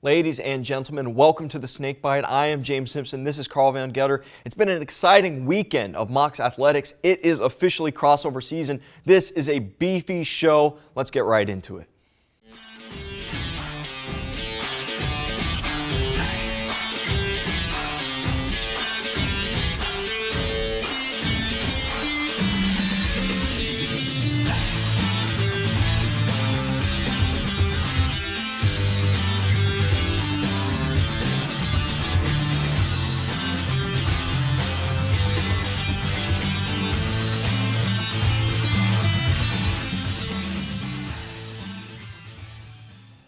Ladies and gentlemen, welcome to the Snakebite. I am James Simpson. This is Carl Van Getter. It's been an exciting weekend of Mocs athletics. It is officially crossover season. This is a beefy show. Let's get right into it.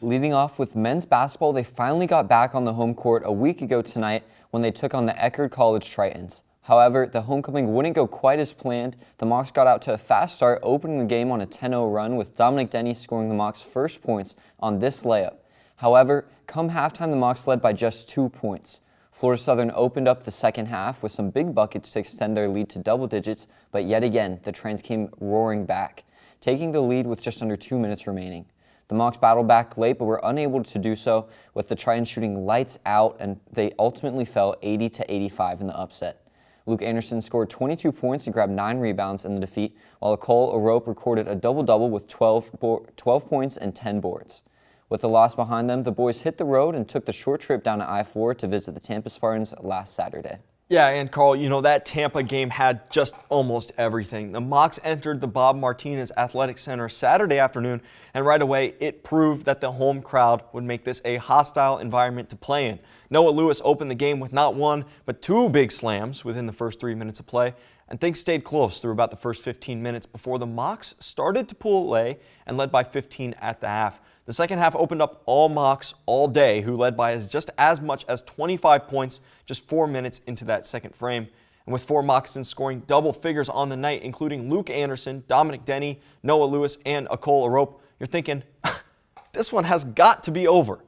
Leading off with men's basketball, they finally got back on the home court a week ago tonight when they took on the 𝙏𝙃𝙀 College Tritons. However, the homecoming wouldn't go quite as planned. The Mocs got out to a fast start, opening the game on a 10-0 run with 𝙏𝙃𝙀 scoring the Mocs' first points on this layup. However, come halftime, the Mocs led by just 2 points. Florida Southern opened up the second half with some big buckets to extend their lead to double digits, but yet again, the Trojans came roaring back, taking the lead with just under 2 minutes remaining. The Mocs battled back late, but were unable to do so, with the Tritons shooting lights out, and they ultimately fell 80-85 in the upset. Luke Anderson scored 22 points and grabbed 9 rebounds in the defeat, while 𝙏𝙀𝙀 𝙀𝙀 recorded a double-double with 12 points and 10 boards. With the loss behind them, the boys hit the road and took the short trip down to I-4 to visit the Tampa Spartans last Saturday. Yeah, and Carl, you know, that Tampa game had just almost everything. The Mocs entered the Bob Martinez Athletic Center Saturday afternoon, and right away it proved that the home crowd would make this a hostile environment to play in. Noah Lewis opened the game with not one, but 2 big slams within the first 3 minutes of play, and things stayed close through about the first 15 minutes before the Mocs started to pull away and led by 15 at the half. The second half opened up all Mocs all day, who led by just as much as 25 points just 4 minutes into that second frame. And with 4 Moccasins scoring double figures on the night, including Luke Anderson, Dominic Denny, Noah Lewis, and 𝙏𝙀𝙀 𝙀𝙀, you're thinking, this one has got to be over.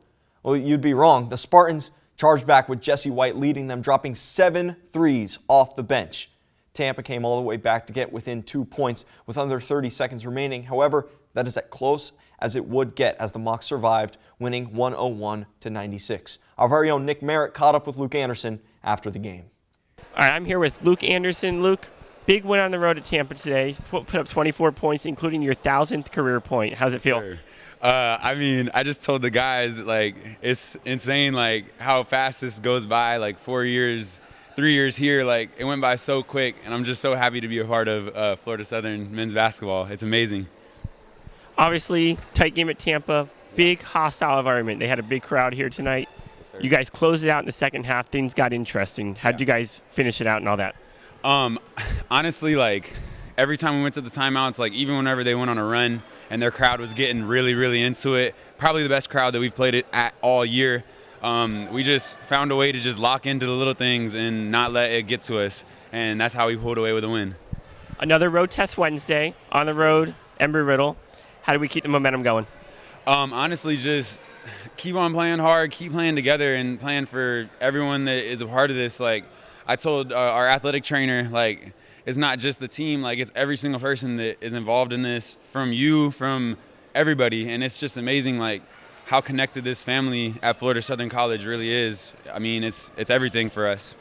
Well, you'd be wrong. The Spartans charged back with Jesse White leading them, dropping 7 threes off the bench. Tampa came all the way back to get within 2 points with under 30 seconds remaining. However, that is as close as it would get as the Mocs survived, winning 101-96. Our very own Nick Merritt caught up with Luke Anderson after the game. All right, I'm here with Luke Anderson. Luke, big win on the road at Tampa today. Put up 24 points, including your 1,000th career point. How's it feel? Sure. I mean, I just told the guys, like, it's insane, like, how fast this goes by, like 4 years, 3 years here, like, it went by so quick, and I'm just so happy to be a part of Florida Southern men's basketball. It's amazing. Obviously, tight game at Tampa, big hostile environment. They had a big crowd here tonight. Yes, you guys closed it out in the second half. Things got interesting. How did you guys finish it out and all that? Honestly, like, every time we went to the timeouts, like, even whenever they went on a run and their crowd was getting really, really into it, probably the best crowd that we've played it at all year, we just found a way to just lock into the little things and not let it get to us, and that's how we pulled away with a win. Another road test Wednesday, on the road, Embry-Riddle. How do we keep the momentum going? Honestly, just keep on playing hard, keep playing together, and playing for everyone that is a part of this. Like, I told our athletic trainer, like, it's not just the team, like, it's every single person that is involved in this, from you, from everybody, and it's just amazing, like, how connected this family at Florida Southern College really is. I mean, it's everything for us.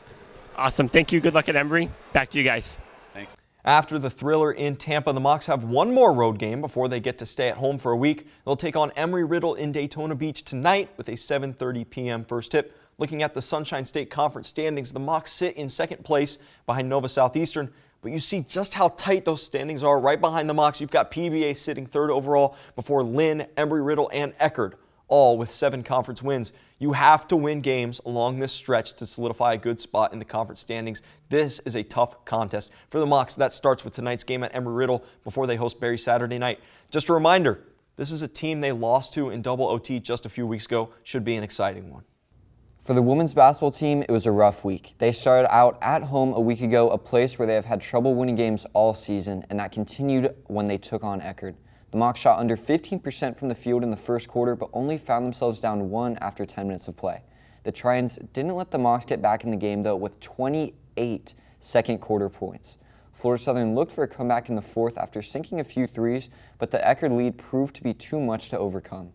Awesome. Thank you. Good luck at Embry. Back to you guys. Thanks. After the thriller in Tampa, the Mocs have one more road game before they get to stay at home for a week. They'll take on Embry-Riddle in Daytona Beach tonight with a 7:30 p.m. first tip. Looking at the Sunshine State Conference standings, the Mocs sit in second place behind Nova Southeastern. But you see just how tight those standings are. Right behind the Mocs, you've got PBA sitting third overall before Lynn, Embry-Riddle, and Eckerd, all with 7 conference wins. You have to win games along this stretch to solidify a good spot in the conference standings. This is a tough contest for the Mocs. That starts with tonight's game at Embry-Riddle before they host Barry Saturday night. Just a reminder, this is a team they lost to in double OT just a few weeks ago. Should be an exciting one. For the women's basketball team, it was a rough week. They started out at home a week ago, a place where they have had trouble winning games all season, and that continued when they took on Eckerd. The Mocs shot under 15% from the field in the first quarter, but only found themselves down 1 after 10 minutes of play. The Tritons didn't let the Mocs get back in the game, though, with 28 second quarter points. Florida Southern looked for a comeback in the fourth after sinking a few threes, but the Eckerd lead proved to be too much to overcome.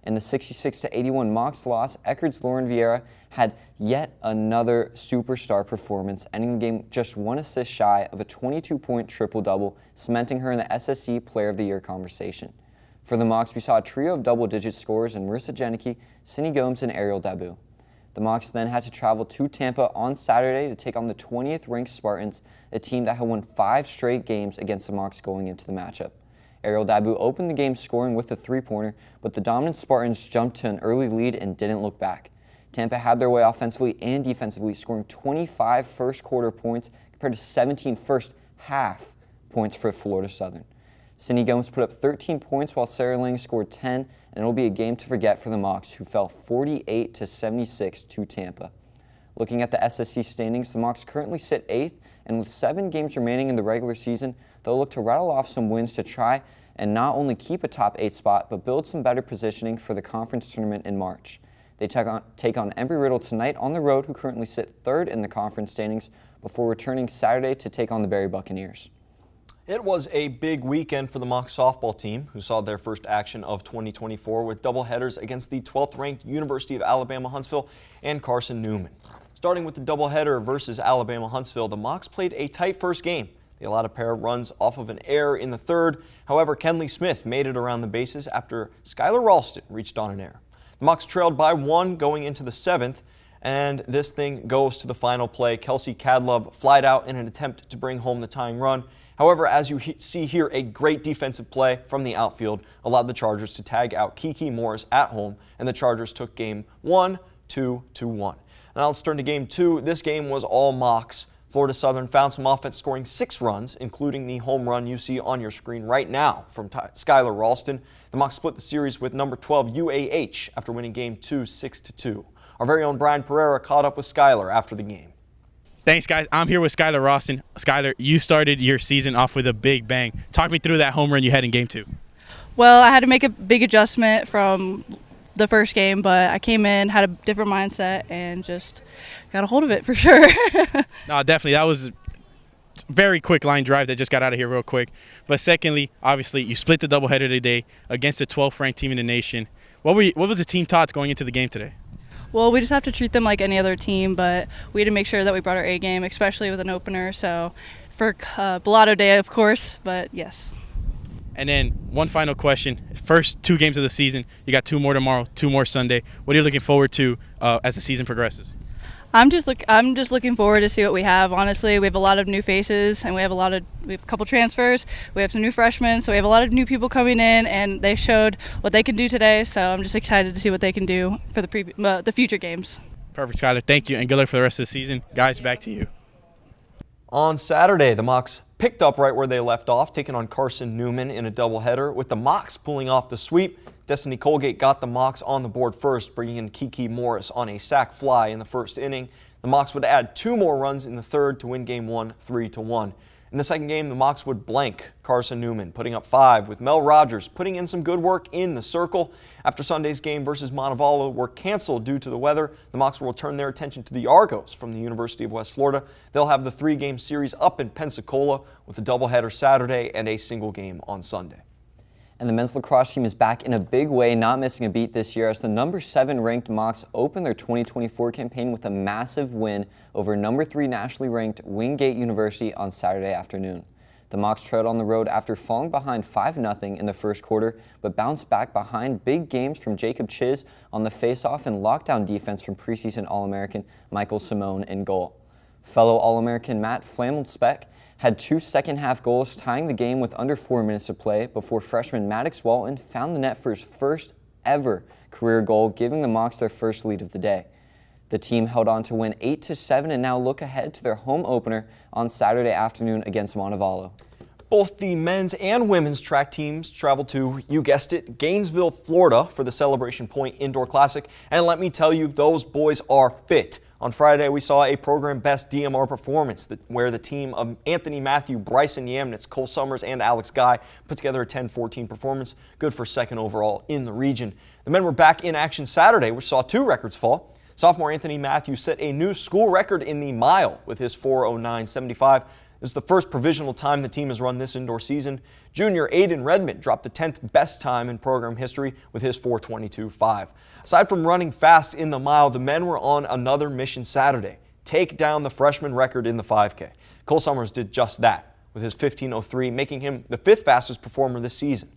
In the 66-81 Mocs loss, Eckerd's Lauren Vieira had yet another superstar performance, ending the game just 1 assist shy of a 22-point triple-double, cementing her in the SSE Player of the Year conversation. For the Mocs, we saw a trio of double-digit scores in Marissa Jenneke, Cindy Gomes, and 𝙏𝙃𝙀. The Mocs then had to travel to Tampa on Saturday to take on the 20th-ranked Spartans, a team that had won 5 straight games against the Mocs going into the matchup. 𝙏𝙃𝙀 opened the game scoring with a three-pointer, but the dominant Spartans jumped to an early lead and didn't look back. Tampa had their way offensively and defensively, scoring 25 first-quarter points compared to 17 first-half points for Florida Southern. Cindy Gomes put up 13 points while Sarah Lang scored 10, and it'll be a game to forget for the Mocs, who fell 48-76 to Tampa. Looking at the SSE standings, the Mocs currently sit 8th, and with 7 games remaining in the regular season, they'll look to rattle off some wins to try and not only keep a top 8 spot, but build some better positioning for the conference tournament in March. They take on Embry-Riddle tonight on the road, who currently sit 3rd in the conference standings, before returning Saturday to take on the Barry Buccaneers. It was a big weekend for the Mocs softball team, who saw their first action of 2024 with doubleheaders against the 12th-ranked University of Alabama-Huntsville and Carson Newman. Starting with the doubleheader versus Alabama-Huntsville, the Mocs played a tight first game. They allowed a pair of runs off of an error in the third. However, Kenley Smith made it around the bases after Skylar Ralston reached on an error. The Mocs trailed by 1 going into the 7th, and this thing goes to the final play. Kelsey Cadlub flied out in an attempt to bring home the tying run. However, as you see here, a great defensive play from the outfield allowed the Chargers to tag out 𝙏𝙀𝙀 Morris at home, and the Chargers took game 1, 2-1. Now let's turn to game 2. This game was all Mocs. Florida Southern found some offense, scoring 6 runs, including the home run you see on your screen right now from Skylar Ralston. The Mocs split the series with number 12 UAH after winning game 2 6-2. Our very own Brian Pereira caught up with Skylar after the game. Thanks, guys. I'm here with Skylar Ralston. Skylar, you started your season off with a big bang. Talk me through that home run you had in game 2. Well, I had to make a big adjustment from the first game, but I came in, had a different mindset, and just got a hold of it for sure. No, definitely. That was a very quick line drive that just got out of here real quick. But secondly, obviously, you split the doubleheader today against the 12th ranked team in the nation. What was the team thoughts going into the game today? Well, we just have to treat them like any other team, but we had to make sure that we brought our A game, especially with an opener. So for Bellotto Day, of course, but yes. And then one final question. First 2 games of the season. You got 2 more tomorrow, 2 more Sunday. What are you looking forward to as the season progresses? I'm just looking forward to see what we have. Honestly, we have a lot of new faces, and we have a couple transfers. We have some new freshmen, so we have a lot of new people coming in, and they showed what they can do today. So I'm just excited to see what they can do for the future games. Perfect, Skylar. Thank you, and good luck for the rest of the season. Guys, back to you. On Saturday, the Mocs picked up right where they left off, taking on Carson Newman in a doubleheader, with the Mocs pulling off the sweep. Destiny Colgate got the Mocs on the board first, bringing in 𝙏𝙀𝙀 Morris on a sac fly in the first inning. The Mocs would add 2 more runs in the third to win game 1, 3-1. In the second game, the Mocs would blank Carson Newman, putting up 5, with Mel Rogers putting in some good work in the circle. After Sunday's game versus Montevallo were canceled due to the weather, the Mocs will turn their attention to the Argos from the University of West Florida. They'll have the 3-game series up in Pensacola with a doubleheader Saturday and a single game on Sunday. And the men's lacrosse team is back in a big way, not missing a beat this year, as the number 7 ranked Mocs open their 2024 campaign with a massive win over number 3 nationally ranked Wingate University on Saturday afternoon. The Mocs trailed on the road after falling behind 5-0 in the first quarter, but bounced back behind big games from Jacob Chiz on the faceoff and lockdown defense from preseason All-American Michael Simone in goal. Fellow All-American Matt Flamel-Speck had 2 second-half goals, tying the game with under 4 minutes to play before freshman Maddox Walton found the net for his first ever career goal, giving the Mocs their first lead of the day. The team held on to win 8-7 and now look ahead to their home opener on Saturday afternoon against Montevallo. Both the men's and women's track teams traveled to, you guessed it, Gainesville, Florida for the Celebration Point Indoor Classic. And let me tell you, those boys are fit. On Friday, we saw a program best DMR performance where the team of Anthony Matthew, Bryson Yamnitz, Cole Summers, and Alex Guy put together a 10-14 performance, good for 2nd overall in the region. The men were back in action Saturday, which saw 2 records fall. Sophomore Anthony Matthew set a new school record in the mile with his 4:09.75. This is the first provisional time the team has run this indoor season. Junior Aiden Redmond dropped the 10th best time in program history with his 4:22.5. Aside from running fast in the mile, the men were on another mission Saturday: take down the freshman record in the 5K. Cole Summers did just that with his 15:03, making him the 5th fastest performer this season.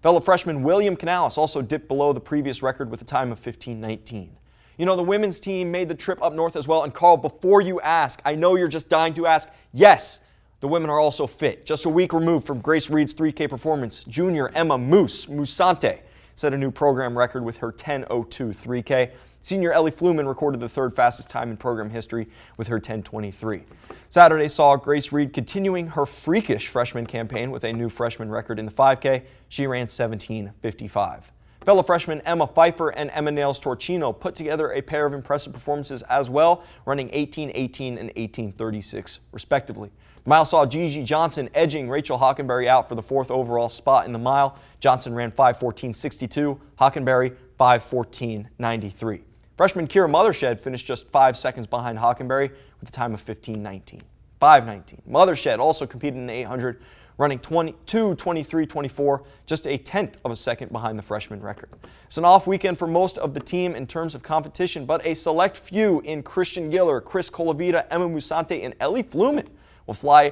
Fellow freshman William Canales also dipped below the previous record with a time of 15:19. You know, the women's team made the trip up north as well. And Carl, before you ask, I know you're just dying to ask, yes, the women are also fit. Just a week removed from Grace Reed's 3K performance, junior Emma Musante set a new program record with her 10:02 3K. Senior Ellie Fluman recorded the 3rd fastest time in program history with her 10:23. Saturday saw Grace Reed continuing her freakish freshman campaign with a new freshman record in the 5K. She ran 17:55. Fellow freshmen Emma Pfeiffer and Emma Nails Torchino put together a pair of impressive performances as well, running 18:18 and 18:36 respectively. The mile saw Gigi Johnson edging Rachel Hockenberry out for the 4th overall spot in the mile. Johnson ran 5:14.62, Hockenberry 5:14.93. Freshman Kira Mothershed finished just 5 seconds behind Hockenberry with a time of 5:19. Mothershed also competed in the 800, running 22:23.24, just a 1/10 of a second behind the freshman record. It's an off weekend for most of the team in terms of competition, but a select few in Christian Giller, Chris Colavita, Emma Musante, and Ellie Fluman will fly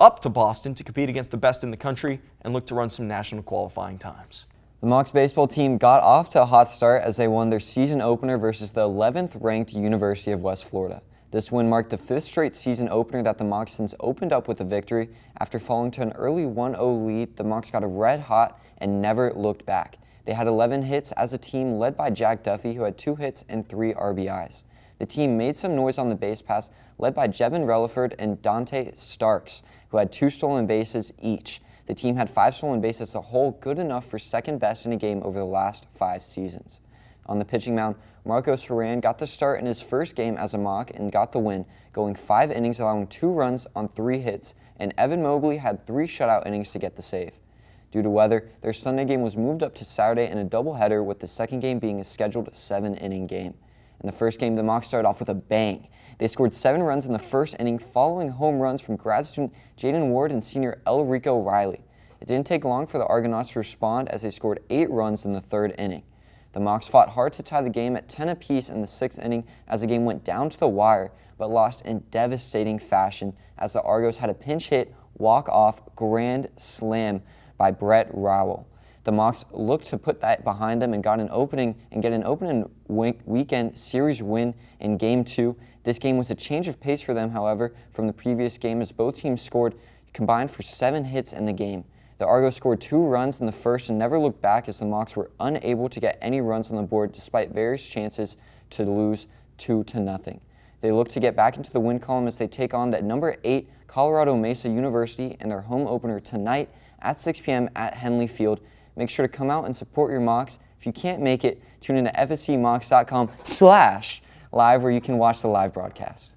up to Boston to compete against the best in the country and look to run some national qualifying times. The Mocs baseball team got off to a hot start as they won their season opener versus the 11th ranked University of West Florida. This win marked the 5th straight season opener that the Moccasins opened up with a victory. After falling to an early 1-0 lead, the Mocs got red hot and never looked back. They had 11 hits as a team led by Jack Duffy, who had 2 hits and 3 RBIs. The team made some noise on the base pass, led by Jevin Relaford and Dante Starks, who had 2 stolen bases each. The team had 5 stolen bases as a whole, good enough for 2nd best in a game over the last 5 seasons. On the pitching mound, Marcos Horan got the start in his first game as a Moc and got the win, going 5 innings, allowing 2 runs on 3 hits, and Evan Mobley had 3 shutout innings to get the save. Due to weather, their Sunday game was moved up to Saturday in a doubleheader, with the second game being a scheduled 7-inning game. In the first game, the Mocs started off with a bang. They scored 7 runs in the first inning, following home runs from grad student Jaden Ward and senior Elrico Riley. It didn't take long for the Argonauts to respond as they scored 8 runs in the 3rd inning. The Mocs fought hard to tie the game at 10 apiece in the 6th inning as the game went down to the wire, but lost in devastating fashion as the Argos had a pinch hit, walk-off grand slam by Brett Rowell. The Mocs looked to put that behind them and get an opening weekend series win in Game 2. This game was a change of pace for them, however, from the previous game, as both teams scored combined for 7 hits in the game. The Argos scored 2 runs in the first and never looked back, as the Mocs were unable to get any runs on the board despite various chances to lose 2-0. They look to get back into the win column as they take on the number 8 Colorado Mesa University in their home opener tonight at 6 p.m. at Henley Field. Make sure to come out and support your Mocs. If you can't make it, tune in to fscmocs.com/live, where you can watch the live broadcast.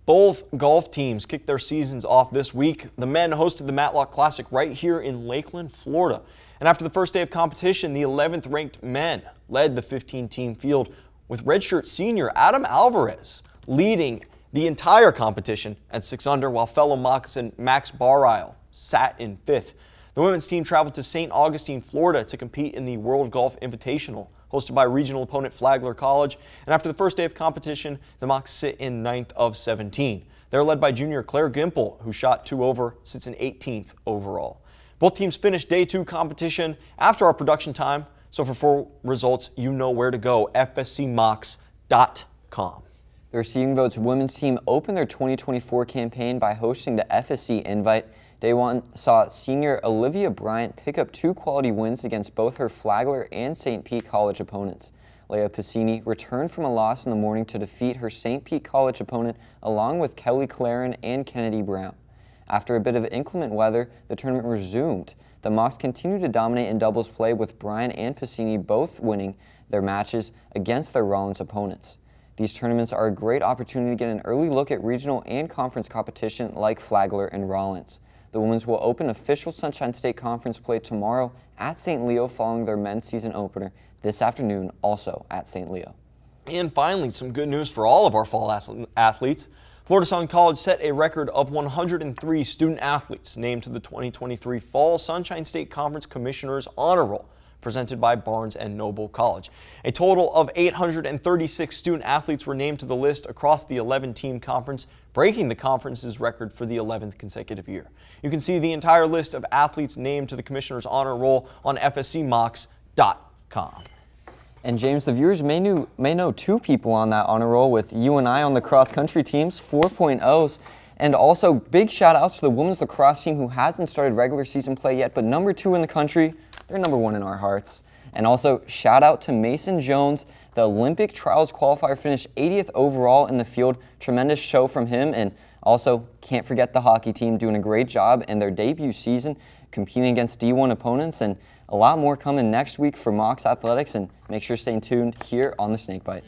Both golf teams kicked their seasons off this week. The men hosted the Matlock Classic right here in Lakeland, Florida. And after the first day of competition, the 11th ranked men led the 15-team field, with redshirt senior Adam Alvarez leading the entire competition at 6 under, while fellow Moccasin Max Barisle sat in 5th. The women's team traveled to St. Augustine, Florida to compete in the World Golf Invitational, hosted by regional opponent Flagler College. And after the first day of competition, the Mocs sit in 9th of 17. They're led by junior Claire Gimple, who shot 2 over, sits in 18th overall. Both teams finished day 2 competition after our production time, so for full results, you know where to go, fscmocs.com. The Receiving Votes women's team opened their 2024 campaign by hosting the FSC Invite. Day 1 saw senior Olivia Bryant pick up 2 quality wins against both her Flagler and St. Pete College opponents. Leah Piscini returned from a loss in the morning to defeat her St. Pete College opponent, along with Kelly Claren and Kennedy Brown. After a bit of inclement weather, the tournament resumed. The Mocs continued to dominate in doubles play, with Bryant and Piscini both winning their matches against their Rollins opponents. These tournaments are a great opportunity to get an early look at regional and conference competition like Flagler and Rollins. The women's will open official Sunshine State Conference play tomorrow at St. Leo, following their men's season opener this afternoon, also at St. Leo. And finally, some good news for all of our fall athletes. Florida Sun College set a record of 103 student athletes named to the 2023 Fall Sunshine State Conference Commissioner's Honor Roll, presented by Barnes & Noble College. A total of 836 student athletes were named to the list across the 11-team conference, breaking the conference's record for the 11th consecutive year. You can see the entire list of athletes named to the Commissioner's Honor Roll on FSCMocs.com. And James, the viewers may know two people on that honor roll, with you and I on the cross-country teams, 4.0s. And also, big shout-outs to the women's lacrosse team, who hasn't started regular season play yet, but number 2 in the country. They're number 1 in our hearts. And also, shout-out to Mason Jones. The Olympic trials qualifier finished 80th overall in the field. Tremendous show from him. And also, can't forget the hockey team doing a great job in their debut season, competing against D1 opponents. And a lot more coming next week for Mocs Athletics, and make sure to stay tuned here on the Snakebite.